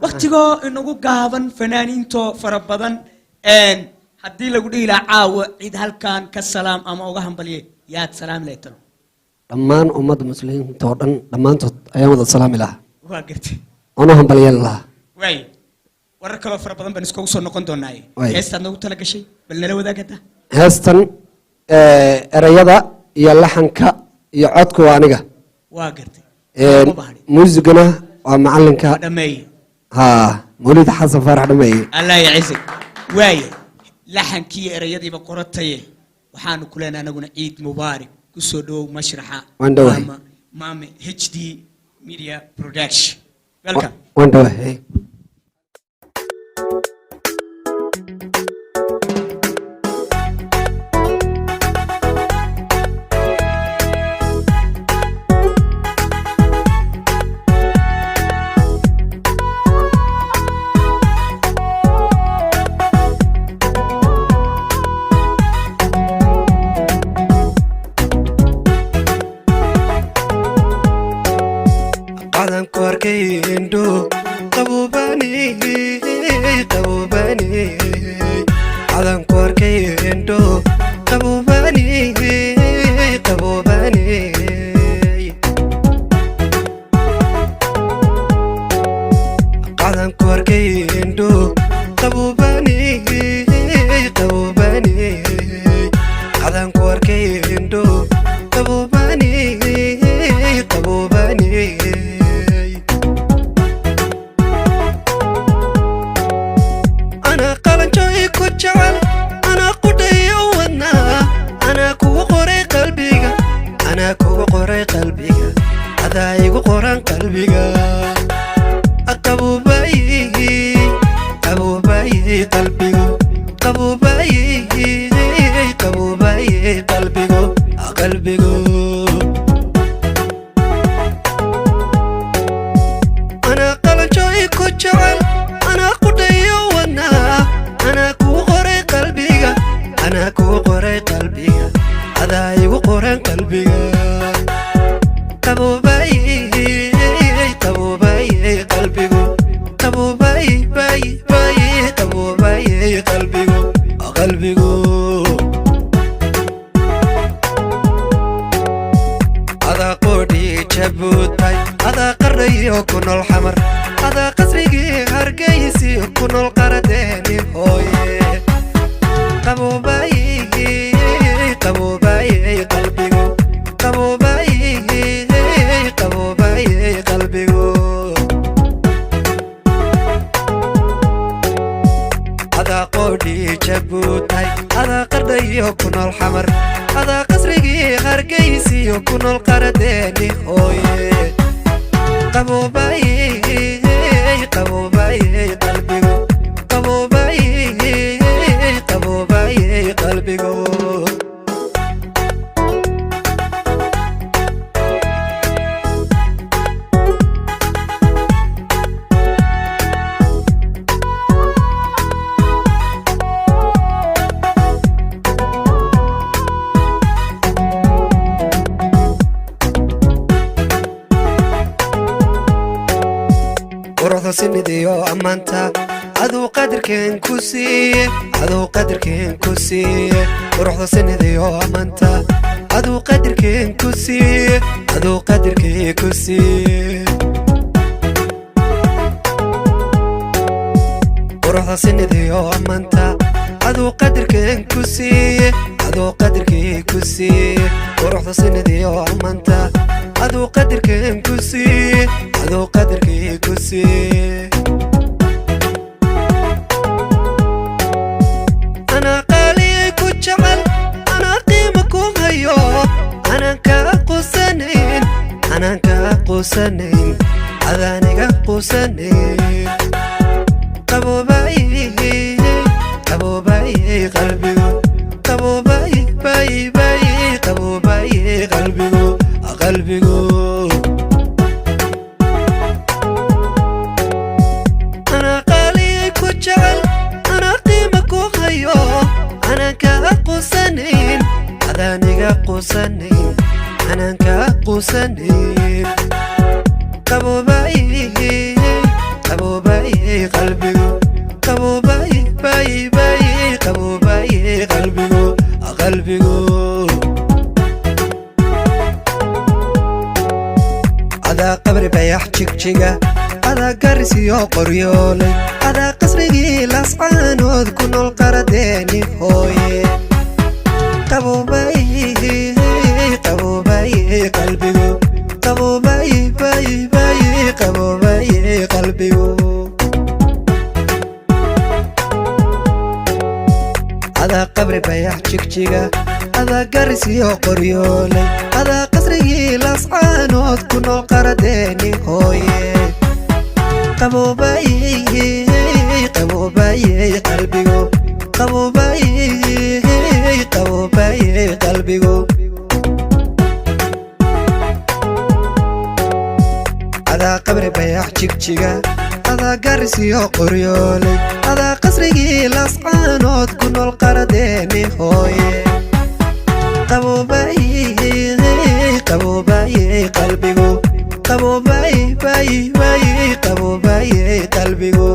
waqtigo inagu gaaban fanaaniinto farabadan haddii lagu dhihi lahaa caawa cid halkan ka salaam ama uga hambaliye yaad salaam leeytano dhammaan ummadda muslimiinta oo dhan dhammaantood ayaan wada salaami lahaa waa gartay ono hambaliyeyn lahaa way warar kaloo farabadan baan iskugu soo noqon doonaa heestaad nagu tala gashay bal nala wadaagada heestan erayada iyo laxanka iyo codku waa aniga waa gartay muusigana waa macalinka dhameey مولد حسن فرح دمي الله يعزك واي لحن كي رياضي بقرطيه وحانو كلنا نقول عيد مبارك كسودو مشرحة مامي HD Media Production welcome وندوه كيندو قبوباني عدن كور كيندو قبوباني عدن كور كيندو قبوباني عدن كور كيندو قبوباني أنا قدي ونا أنا كو قري قلبي هذا يقو قران قلبي أبو باي قلبي قلبي أنا قلن جاي كجعل أنا قدي ونا أنا كو قري قلبي هذا يقو قران قلبي أبو باي قلبي أبو باي قلبي هذا قودي جبوتاي هذا قري يكون الحمر هذا قصري هرقيسي يكون القردين هوي أبو باي قلبي قلبي هذا قودي جبوتاي هذا قردي يكون الحمر هذا قصري هرقيسي يكون القردين هوي أبو باي قلبي قلبي وروح سندي أمانتا عدو قدر كين كوسي وروح سندي أمانتا عدو قدر كين كوسي وروح سندي أمانتا عدو قدر كين كوسي وروح سندي أمانتا عدو قدر كين كوسي أنا قالي كجعل أنا قيمكم هيو أنا كقوسنين أذاني كقوسنين أبو باي قلبي أبو باي قلبي أنا قالي كجعل أنا قيمكم هيو أنا كقوسنين أذاني كقوسنين أنا كقوسنين أبو باي qalbigu qaboobay bay bay qaboobay qalbigu qalbigu ada qabri bayax jigjiga ada garsiyo qoryoolay ada qasrigii lascaanood ku nool qaradeeni hooye qaboobay qaboobay qalbigu qaboobay bay bay qaboobay qalbigu ada qabri bayax jigjiga ada garsiyo qoryoolay ada qasrigii lascaanood ku nool qaradeeni hooye qaboobay qaboobay qalbigu qaboobay qaboobay qalbigu ada qabri bayax jigjiga ada garsiyo qoryoolay ada qasrigii lascaanood ku nool qaradeeni hooye qaboobay qaboobay qalbigu qaboobay bay bay qaboobay qalbigu